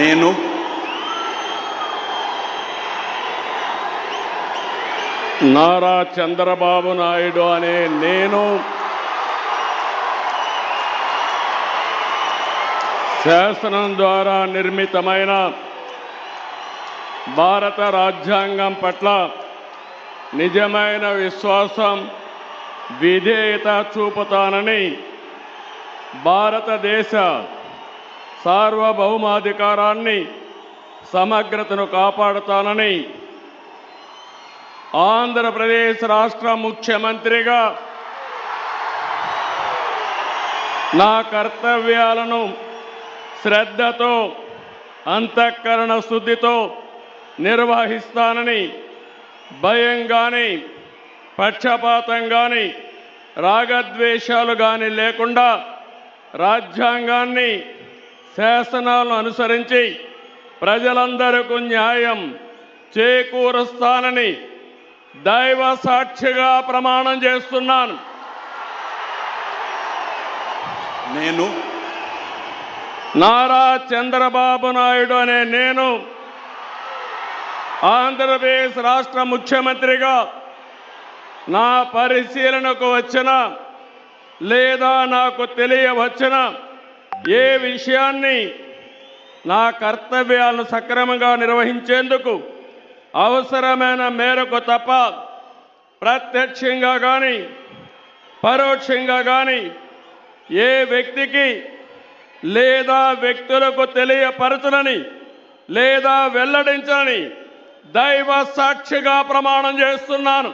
నేను నారా చంద్రబాబు నాయుడు అనే నేను శాసనం ద్వారా నిర్మితమైన భారత రాజ్యాంగం పట్ల నిజమైన విశ్వాసం, విధేయత చూపుతానని, భారతదేశ సార్వభౌమాధికారాన్ని, సమగ్రతను కాపాడుతానని ఆంధ్రప్రదేశ్ రాష్ట్ర ముఖ్యమంత్రిగా నా కర్తవ్యాలను శ్రద్ధతో, అంతఃకరణ శుద్ధితో నిర్వహిస్తానని, భయం కానీ, పక్షపాతం కానీ, రాగద్వేషాలు కానీ లేకుండా రాజ్యాంగాన్ని, శాసనాలను అనుసరించి ప్రజలందరికీ న్యాయం చేకూరుస్తానని దైవ సాక్షిగా ప్రమాణం చేస్తున్నాను. నేను నారా చంద్రబాబు నాయుడు అనే నేను ఆంధ్రప్రదేశ్ రాష్ట్ర ముఖ్యమంత్రిగా నా పరిశీలనకు వచ్చిన లేదా నాకు తెలియవచ్చిన ఏ విషయాన్ని నా కర్తవ్యాలను సక్రమంగా నిర్వహించేందుకు అవసరమైన మేరకు తప్ప ప్రత్యక్షంగా కానీ, పరోక్షంగా కానీ ఏ వ్యక్తికి లేదా వ్యక్తులకు తెలియపరచనని లేదా వెల్లడించని దైవ సాక్షిగా ప్రమాణం చేస్తున్నాను.